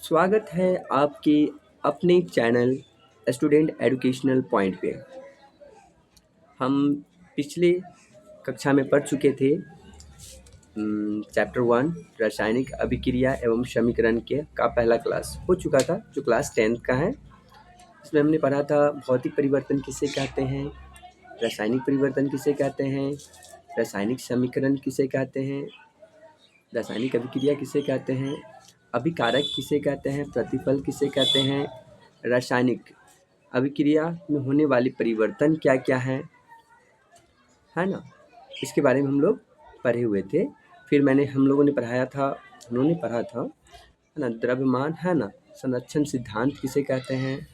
स्वागत है आपके अपने चैनल स्टूडेंट एजुकेशनल पॉइंट पे। हम पिछले कक्षा में पढ़ चुके थे चैप्टर 1 रासायनिक अभिक्रिया एवं समीकरण के का पहला क्लास हो चुका था, जो क्लास 10th का है। इसमें हमने पढ़ा था भौतिक परिवर्तन किसे कहते हैं, रासायनिक परिवर्तन किसे कहते हैं, रासायनिक समीकरण किसे कहते हैं, रासायनिक अभिक्रिया किसे कहते हैं, अभिकारक किसे कहते हैं, प्रतिफल किसे कहते हैं, रासायनिक अभिक्रिया में होने वाली परिवर्तन क्या क्या है ना। इसके बारे में हम लोग पढ़े हुए थे। फिर हम लोगों ने पढ़ा था है ना, द्रव्यमान है ना, संरक्षण सिद्धांत किसे कहते हैं,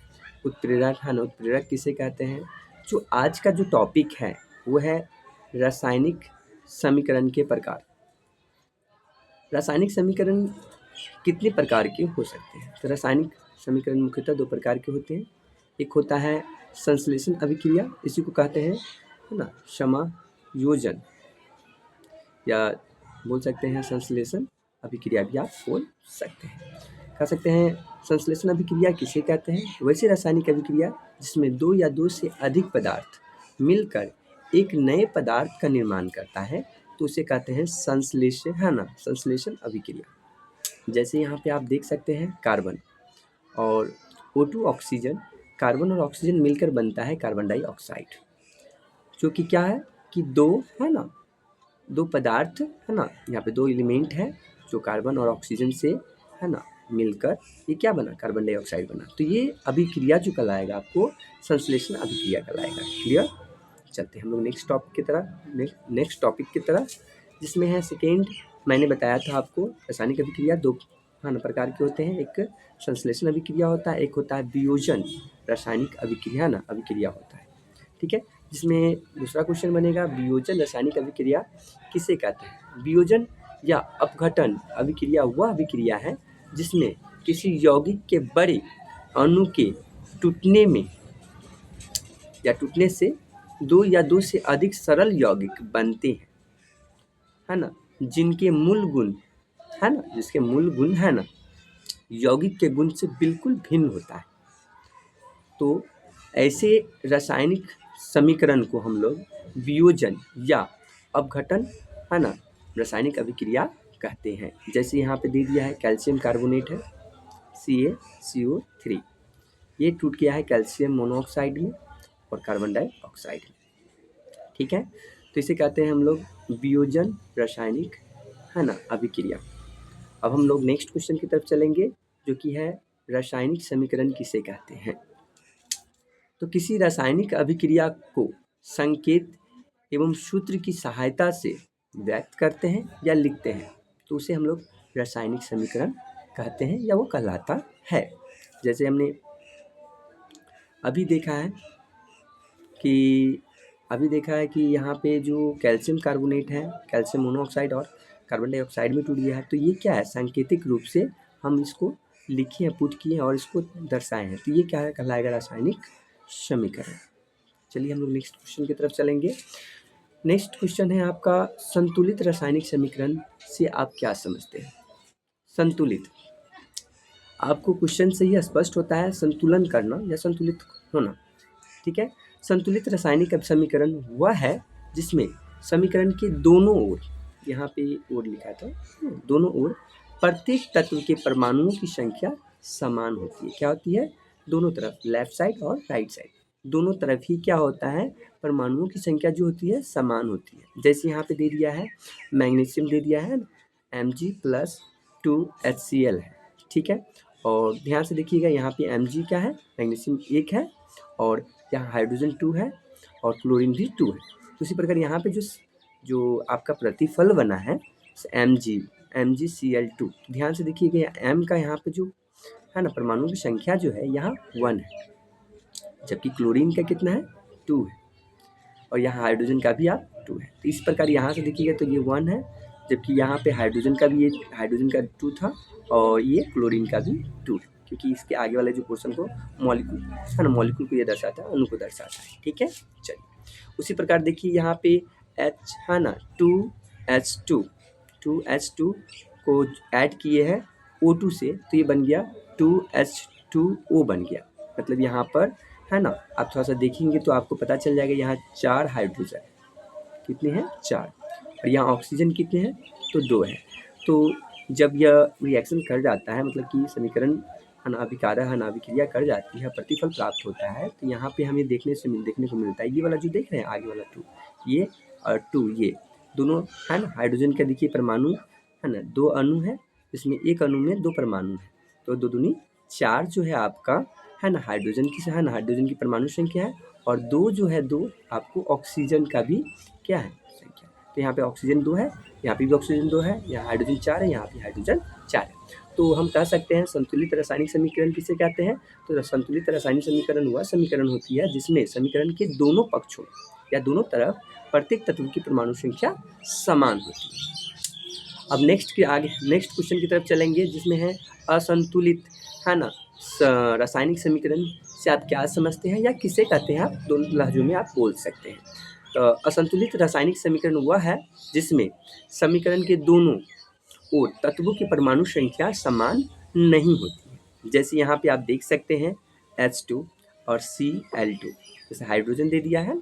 उत्प्रेरक है ना, उत्प्रेरक किसे कहते हैं। जो आज का जो टॉपिक है वो है रासायनिक समीकरण के प्रकार। रासायनिक समीकरण कितने प्रकार के हो सकते हैं? तो रासायनिक समीकरण मुख्यतः दो प्रकार के होते हैं। एक होता है संश्लेषण अभिक्रिया, इसी को कहते हैं है ना समायोजन, या बोल सकते हैं संश्लेषण अभिक्रिया भी आप बोल सकते हैं। कह सकते हैं संश्लेषण अभिक्रिया किसे कहते हैं? वैसे रासायनिक अभिक्रिया जिसमें दो या दो से अधिक पदार्थ मिलकर एक नए पदार्थ का निर्माण करता है तो उसे कहते हैं संश्लेषण है ना, संश्लेषण अभिक्रिया। जैसे यहाँ पे आप देख सकते हैं कार्बन और O2 ऑक्सीजन, कार्बन और ऑक्सीजन मिलकर बनता है कार्बन डाइऑक्साइड, जो कि क्या है कि दो है ना, दो पदार्थ है ना, यहाँ पे दो एलिमेंट है जो कार्बन और ऑक्सीजन से है ना मिलकर ये क्या बना, कार्बन डाइऑक्साइड बना। तो ये अभिक्रिया जो कहलाएगा आपको संश्लेषण अभिक्रिया कहलाएगा। क्लियर? चलते हैं हम लोग नेक्स्ट टॉपिक की तरह, जिसमें है सेकेंड। मैंने बताया था आपको रासायनिक अभिक्रिया दो है ना प्रकार के होते हैं, एक संश्लेषण अभिक्रिया होता है, एक होता है वियोजन रासायनिक अभिक्रिया ना अभिक्रिया होता है। ठीक है, जिसमें दूसरा क्वेश्चन बनेगा वियोजन रासायनिक अभिक्रिया किसे कहते हैं। वियोजन या अपघटन अभिक्रिया वह अभिक्रिया है जिसमें किसी यौगिक के बड़े अणु के टूटने में या टूटने से दो या दो से अधिक सरल यौगिक बनते हैं है ना, जिनके मूल गुण है ना, जिसके मूल गुण है ना यौगिक के गुण से बिल्कुल भिन्न होता है। तो ऐसे रासायनिक समीकरण को हम लोग वियोजन या अपघटन है ना रासायनिक अभिक्रिया कहते हैं। जैसे यहाँ पे दे दिया है कैल्शियम कार्बोनेट है CaCO3, ये टूट गया है कैल्शियम मोनोऑक्साइड में और कार्बन डाइऑक्साइड में। ठीक है, तो इसे कहते हैं हम लोग वियोजन रासायनिक है ना अभिक्रिया। अब हम लोग नेक्स्ट क्वेश्चन की तरफ चलेंगे, जो कि है रासायनिक समीकरण किसे कहते हैं। तो किसी रासायनिक अभिक्रिया को संकेत एवं सूत्र की सहायता से व्यक्त करते हैं या लिखते हैं तो उसे हम लोग रासायनिक समीकरण कहते हैं या वो कहलाता है। जैसे हमने अभी देखा है कि यहाँ पे जो कैल्शियम कार्बोनेट है, कैल्शियम मोनोऑक्साइड और कार्बन डाइऑक्साइड में टूट गया है, तो ये क्या है, सांकेतिक रूप से हम इसको लिखे हैं, पुट किए हैं और इसको दर्शाए हैं, तो ये क्या है कहलाएगा रासायनिक समीकरण। चलिए हम लोग नेक्स्ट क्वेश्चन की तरफ चलेंगे। नेक्स्ट क्वेश्चन है आपका संतुलित रासायनिक समीकरण से आप क्या समझते हैं। संतुलित, आपको क्वेश्चन से ही स्पष्ट होता है संतुलन करना या संतुलित होना। ठीक है, संतुलित रासायनिक समीकरण वह है जिसमें समीकरण के दोनों ओर, यहाँ पे ओर लिखा था, दोनों ओर प्रत्येक तत्व के परमाणुओं की संख्या समान होती है। क्या होती है, दोनों तरफ, लेफ्ट साइड और राइट साइड, दोनों तरफ ही क्या होता है, परमाणुओं की संख्या जो होती है समान होती है। जैसे यहाँ पे दे दिया है मैग्नीशियम दे दिया है Mg+2HCl है। ठीक है, और ध्यान से देखिएगा यहाँ पे Mg क्या है, मैग्नीशियम 1 है और यहाँ हाइड्रोजन 2 है और क्लोरीन भी 2 है। तो इसी प्रकार यहाँ पे जो आपका प्रतिफल बना है MgCl2, ध्यान से देखिएगा M का यहाँ पे जो है ना परमाणु की संख्या जो है यहाँ 1 है, जबकि क्लोरीन का कितना है, 2 है, और यहाँ हाइड्रोजन का भी आप 2 है। तो इस प्रकार यहाँ से देखिएगा तो ये 1 है, जबकि यहाँ पे हाइड्रोजन का 2 था और ये क्लोरीन का भी 2 है, क्योंकि इसके आगे वाले जो पोर्शन को मॉलिक्यूल है ना, मॉलिक्यूल को ये दर्शाता है, अणु को दर्शाता है। ठीक है, चलिए उसी प्रकार देखिए यहाँ पे H है ना 2H2 को ऐड किए हैं O2 से, तो ये बन गया 2H2O बन गया। मतलब यहाँ पर है ना, आप थोड़ा सा देखेंगे तो आपको पता चल जाएगा यहाँ 4 हाइड्रोजन, कितने हैं 4, और यहाँ ऑक्सीजन कितने हैं तो 2 है। तो जब यह रिएक्शन कर जाता है, मतलब कि समीकरण अनाभिकारक अनाभिक्रिया कर जाती है, प्रतिफल प्राप्त होता है, तो यहाँ पे हमें देखने को मिलता है, ये वाला जो देख रहे हैं आगे वाला 2, ये और 2 ये दोनों है ना, हाइड्रोजन का देखिए परमाणु है ना, 2 अणु है, इसमें एक अणु में 2 परमाणु है, तो 2 दूनी 4 जो है आपका है ना हाइड्रोजन की है ना, हाइड्रोजन की परमाणु संख्या है, और 2 जो है 2 आपको ऑक्सीजन का भी क्या है संख्या। तो यहाँ पे ऑक्सीजन 2 है, यहाँ पे भी ऑक्सीजन 2 है, यहाँ हाइड्रोजन 4 है, यहाँ पे हाइड्रोजन 4 है। तो हम कह सकते हैं संतुलित रासायनिक समीकरण किसे कहते हैं। तो संतुलित रासायनिक समीकरण वह समीकरण होती है जिसमें समीकरण के दोनों पक्षों या दोनों तरफ प्रत्येक तत्व की परमाणु संख्या समान होती है। अब नेक्स्ट क्वेश्चन की तरफ चलेंगे, जिसमें है असंतुलित है ना रासायनिक समीकरण से आप क्या समझते हैं या किसे कहते हैं, आप दोनों लहजों में आप बोल सकते हैं। तो असंतुलित रासायनिक समीकरण वह है जिसमें समीकरण के दोनों ओर तत्वों की परमाणु संख्या समान नहीं होती है। जैसे यहाँ पे आप देख सकते हैं H2 और Cl2, जैसे हाइड्रोजन दे दिया है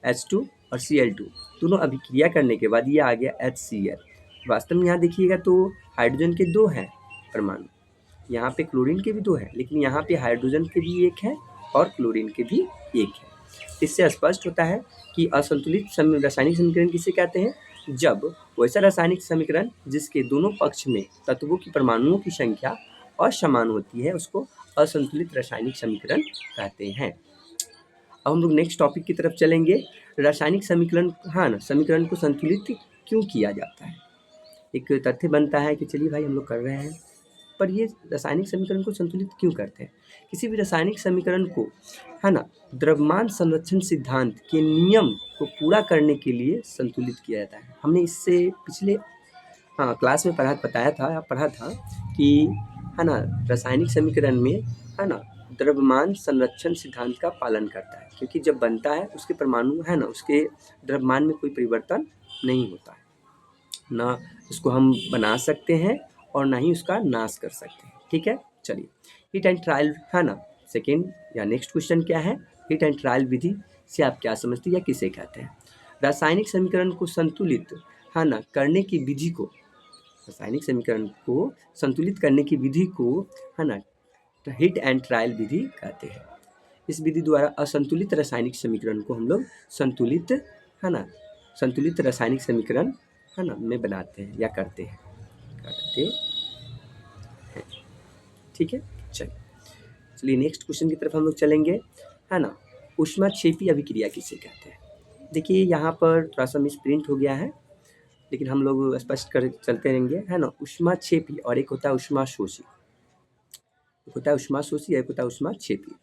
H2 और Cl2, दोनों अभिक्रिया करने के बाद ये आ गया HCl। वास्तव में यहाँ देखिएगा तो हाइड्रोजन के 2 हैं परमाणु, यहाँ पे क्लोरीन के भी 2 हैं, लेकिन यहाँ पे हाइड्रोजन के भी 1 है और क्लोरीन के भी 1 है। इससे स्पष्ट होता है कि असंतुलित रासायनिक समीकरण किसे कहते हैं, जब वैसा रासायनिक समीकरण जिसके दोनों पक्ष में तत्वों की परमाणुओं की संख्या असमान होती है उसको असंतुलित रासायनिक समीकरण कहते हैं। अब हम लोग नेक्स्ट टॉपिक की तरफ चलेंगे, रासायनिक समीकरण हाँ ना समीकरण को संतुलित क्यों किया जाता है। एक तथ्य बनता है कि चलिए भाई हम लोग कर रहे हैं, पर ये रासायनिक समीकरण को संतुलित क्यों करते हैं। किसी भी रासायनिक समीकरण को है ना द्रव्यमान संरक्षण सिद्धांत के नियम को पूरा करने के लिए संतुलित किया जाता है। हमने इससे पिछले क्लास में पढ़ा था कि है ना रासायनिक समीकरण में है ना द्रव्यमान संरक्षण सिद्धांत का पालन करता है, क्योंकि जब बनता है उसके परमाणु है ना उसके द्रव्यमान में कोई परिवर्तन नहीं होता है, ना उसको हम बना सकते हैं और ना ही उसका नाश कर सकते हैं। ठीक है, चलिए हिट एंड ट्रायल है ना सेकेंड या नेक्स्ट क्वेश्चन क्या है, हिट एंड ट्रायल विधि से आप क्या समझते हैं या किसे कहते हैं। रासायनिक समीकरण को संतुलित है ना करने की विधि को, रासायनिक समीकरण को संतुलित करने की विधि को है ना हिट एंड ट्रायल विधि कहते हैं। इस विधि द्वारा असंतुलित रासायनिक समीकरण को हम लोग संतुलित है ना संतुलित रासायनिक समीकरण है ना में बनाते हैं या करते हैं। ठीक है, चलिए नेक्स्ट क्वेश्चन की तरफ हम लोग चलेंगे है ना, ऊष्माक्षेपी अभिक्रिया किसे कहते हैं। देखिए यहाँ पर थोड़ा सा मिस प्रिंट हो गया है, लेकिन हम लोग स्पष्ट कर चलते रहेंगे है ना। ऊष्माक्षेपी और एक होता है ऊष्माशोषी, एक होता है ऊष्माशोषी, एक होता है ऊष्माक्षेपी।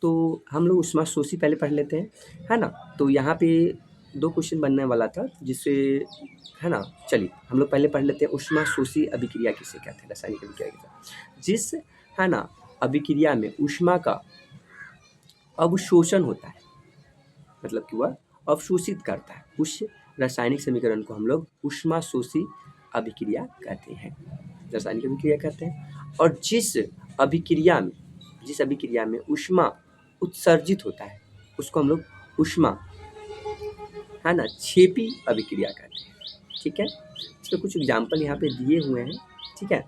तो हम लोग ऊष्माशोषी पहले पढ़ लेते हैं है ना। तो यहाँ पे 2 क्वेश्चन बनने वाला था जिससे है ना, चलिए हम लोग पहले पढ़ लेते हैं ऊष्माशोषी अभिक्रिया किसे कहते हैं, रासायनिक अभिक्रिया किसे, जिस है ना अभिक्रिया में ऊष्मा का अवशोषण होता है, मतलब कि वह अवशोषित करता है, उस रासायनिक समीकरण को हम लोग ऊष्माशोषी अभिक्रिया कहते हैं, रासायनिक अभिक्रिया कहते हैं। और जिस अभिक्रिया में ऊष्मा उत्सर्जित होता है उसको हम लोग ऊष्मा है ना क्षेपी अभिक्रिया कहते हैं। ठीक है, इसमें कुछ एग्जाम्पल यहाँ पे दिए हुए हैं। ठीक है,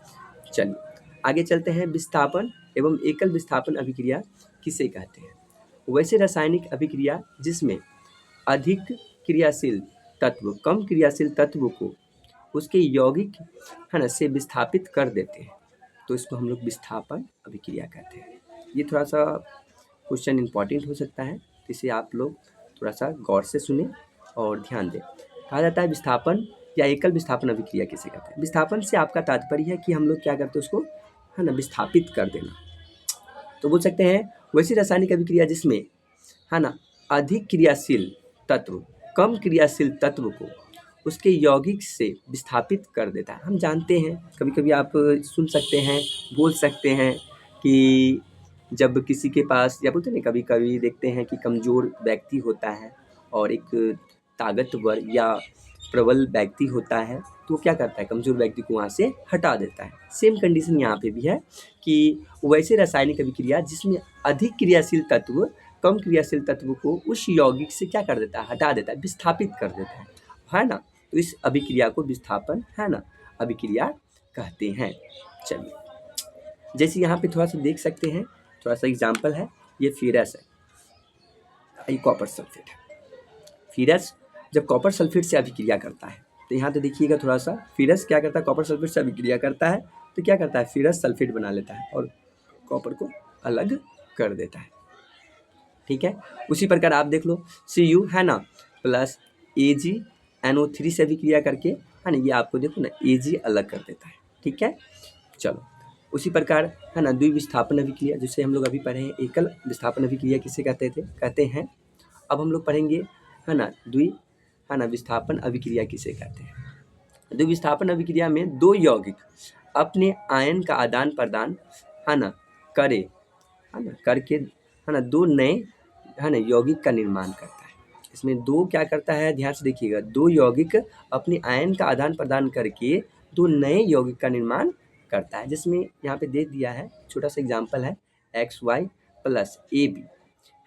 चलिए आगे चलते हैं। विस्थापन एवं एकल विस्थापन अभिक्रिया किसे कहते हैं। वैसे रासायनिक अभिक्रिया जिसमें अधिक क्रियाशील तत्व कम क्रियाशील तत्व को उसके यौगिक है ना से विस्थापित कर देते हैं, तो इसको हम लोग विस्थापन अभिक्रिया कहते हैं। ये थोड़ा सा क्वेश्चन इंपॉर्टेंट हो सकता है, इसे आप लोग थोड़ा सा गौर से सुने और ध्यान दें। कहा जाता है विस्थापन या एकल विस्थापन अभिक्रिया किसे कहते हैं। विस्थापन से आपका तात्पर्य है कि हम लोग क्या करते हैं उसको है ना विस्थापित कर देना। तो बोल सकते हैं वैसी रासायनिक अभिक्रिया जिसमें है ना अधिक क्रियाशील तत्व कम क्रियाशील तत्व को उसके यौगिक से विस्थापित कर देता है। हम जानते हैं, कभी कभी आप सुन सकते हैं, बोल सकते हैं कि जब किसी के पास या बोलते हैं कभी कभी देखते हैं कि कमज़ोर व्यक्ति होता है और एक ताकतवर या प्रबल व्यक्ति होता है, तो वो क्या करता है, कमज़ोर व्यक्ति को वहाँ से हटा देता है। सेम कंडीशन यहाँ पे भी है कि वैसे रासायनिक अभिक्रिया जिसमें अधिक क्रियाशील तत्व कम क्रियाशील तत्व को उस यौगिक से क्या कर देता है, हटा देता है, विस्थापित कर देता है ना। तो इस अभिक्रिया को विस्थापन है ना अभिक्रिया कहते हैं। चलिए, जैसे यहाँ पे थोड़ा सा देख सकते हैं, थोड़ा सा एग्जाम्पल है, ये फेरस है, ये कॉपर सल्फेट है। फेरस जब कॉपर सल्फेट से अभिक्रिया करता है, तो यहाँ तो देखिएगा थोड़ा सा, फेरस क्या करता है, कॉपर सल्फेट से अभिक्रिया करता है, तो क्या करता है, फेरस सल्फेट बना लेता है और कॉपर को अलग कर देता है। ठीक है, उसी प्रकार आप देख लो, Cu है ना प्लस AgNO3 से अभिक्रिया करके है ना, ये आपको देखो ना Ag अलग कर देता है। ठीक है, चलो उसी प्रकार है ना द्विविस्थापन अभिक्रिया, जिसे हम लोग अभी पढ़े हैं, एकल विस्थापन अभिक्रिया किसे कहते हैं। अब हम लोग पढ़ेंगे है ना विस्थापन अभिक्रिया किसे कहते हैं। द्विविस्थापन अभिक्रिया में दो यौगिक अपने आयन का आदान प्रदान है ना करके है ना दो नए है ना यौगिक का निर्माण करता है। इसमें दो क्या करता है, ध्यान से देखिएगा, दो यौगिक अपने आयन का आदान प्रदान करके दो नए यौगिक का निर्माण करता है, जिसमें यहाँ पे दे दिया है छोटा सा एग्जाम्पल है XY प्लस AB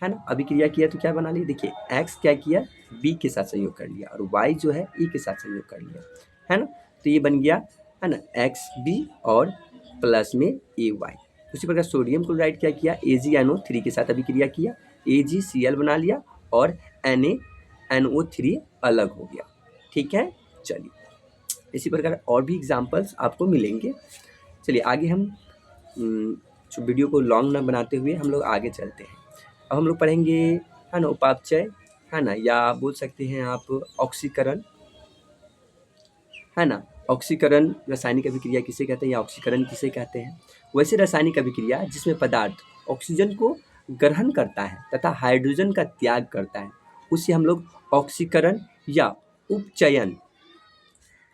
है ना। अभिक्रिया किया तो क्या बना लिया, देखिए X क्या किया, B के साथ संयोग कर लिया और Y जो है E के साथ संयोग कर लिया है ना, तो ये बन गया है ना XB और प्लस में AY। उसी प्रकार सोडियम क्लोराइड क्या किया, AgNO3 के साथ अभिक्रिया किया, AgCl बना लिया और NaNO3 अलग हो गया। ठीक है, चलिए इसी प्रकार और भी एग्जाम्पल्स आपको मिलेंगे। चलिए आगे हम जो वीडियो को लॉन्ग ना बनाते हुए हम लोग आगे चलते हैं। अब हम लोग पढ़ेंगे है ना उपापचय है ना, या बोल सकते हैं आप ऑक्सीकरण है ना। ऑक्सीकरण रासायनिक अभिक्रिया किसे कहते हैं या ऑक्सीकरण किसे कहते हैं। वैसे रासायनिक अभिक्रिया जिसमें पदार्थ ऑक्सीजन को ग्रहण करता है तथा हाइड्रोजन का त्याग करता है, उसे हम लोग ऑक्सीकरण या उपचयन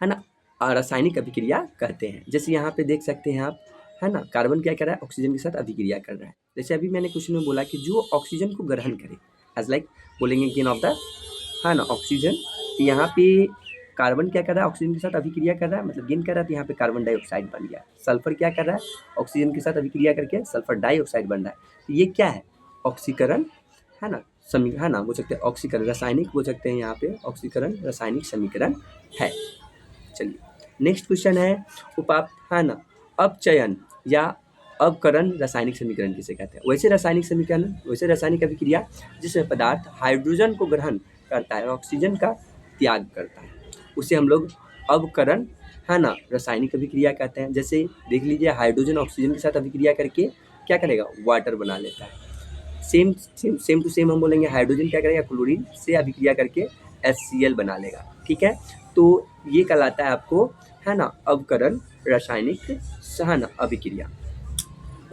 है ना रासायनिक अभिक्रिया कहते हैं। जैसे यहाँ पे देख सकते हैं आप है ना, कार्बन क्या कर रहा है, ऑक्सीजन के साथ अभिक्रिया कर रहा है। जैसे अभी मैंने क्वेश्चन में बोला कि जो ऑक्सीजन को ग्रहण करे, एज लाइक बोलेंगे गेन ऑफ द है ना ऑक्सीजन, यहाँ पे कार्बन क्या कर रहा है, ऑक्सीजन के साथ अभिक्रिया कर रहा है, मतलब गेन कर रहा है, तो यहाँ पे कार्बन डाइऑक्साइड बन गया। सल्फर क्या कर रहा है, ऑक्सीजन के साथ अभिक्रिया करके सल्फर डाइऑक्साइड बन रहा है, तो ये क्या है, ऑक्सीकरण है ना है ना, बोल सकते हैं ऑक्सीकरण, रासायनिक बोल सकते हैं यहाँ पे ऑक्सीकरण रासायनिक समीकरण है। चलिए नेक्स्ट क्वेश्चन है उपाप है ना अपचयन या अवकरण रासायनिक समीकरण किसे कहते हैं। वैसे रासायनिक अभिक्रिया जिसमें पदार्थ हाइड्रोजन को ग्रहण करता है और ऑक्सीजन का त्याग करता है, उसे हम लोग अवकरण है ना रासायनिक अभिक्रिया कहते हैं। जैसे देख लीजिए, हाइड्रोजन ऑक्सीजन के साथ अभिक्रिया करके क्या करेगा, वाटर बना लेता है। सेम टू सेम हम बोलेंगे, हाइड्रोजन क्या करेगा, क्लोरीन से अभिक्रिया करके HCl बना लेगा। ठीक है, तो ये कहलाता है आपको है ना अवकरण रासायनिक है ना अभिक्रिया।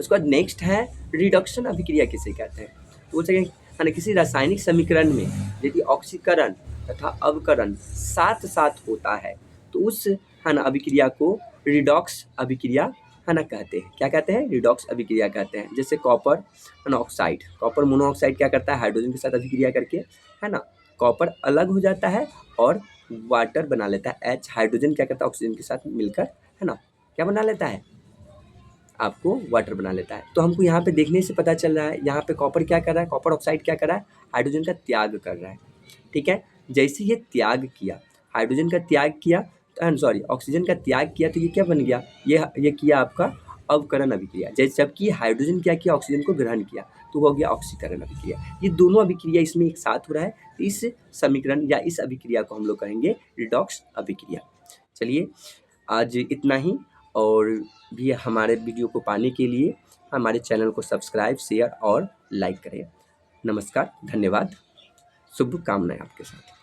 उसके बाद नेक्स्ट है रिडक्शन अभिक्रिया किसे कहते हैं। तो बोल सकें है ना किसी रासायनिक समीकरण में यदि ऑक्सीकरण तथा अवकरण साथ साथ होता है तो उस है ना अभिक्रिया को रिडॉक्स अभिक्रिया है ना कहते हैं। क्या कहते हैं, रिडॉक्स अभिक्रिया कहते हैं। जैसे कॉपर मोनोऑक्साइड, कॉपर मोनोऑक्साइड क्या करता है, हाइड्रोजन के साथ अभिक्रिया करके है ना कॉपर अलग हो जाता है और वाटर बना लेता है। H हाइड्रोजन क्या करता है, ऑक्सीजन के साथ मिलकर है ना क्या बना लेता है, आपको वाटर बना लेता है। तो हमको यहाँ पे देखने से पता चल रहा है, यहाँ पे कॉपर क्या कर रहा है, कॉपर ऑक्साइड क्या कर रहा है, हाइड्रोजन का त्याग कर रहा है। ठीक है, जैसे ये त्याग किया, हाइड्रोजन का त्याग किया, सॉरी ऑक्सीजन का त्याग किया, तो ये क्या बन गया, ये किया आपका अवकरण अभिक्रिया। जैसे जबकि हाइड्रोजन क्या किया, ऑक्सीजन को ग्रहण किया, तो हो गया ऑक्सीकरण अभिक्रिया। ये दोनों अभिक्रिया इसमें एक साथ हो रहा है, इस समीकरण या इस अभिक्रिया को हम लोग कहेंगे रिडॉक्स अभिक्रिया। चलिए आज इतना ही, और भी हमारे वीडियो को पाने के लिए हमारे चैनल को सब्सक्राइब, शेयर और लाइक करें। नमस्कार, धन्यवाद, शुभकामनाएं आपके साथ।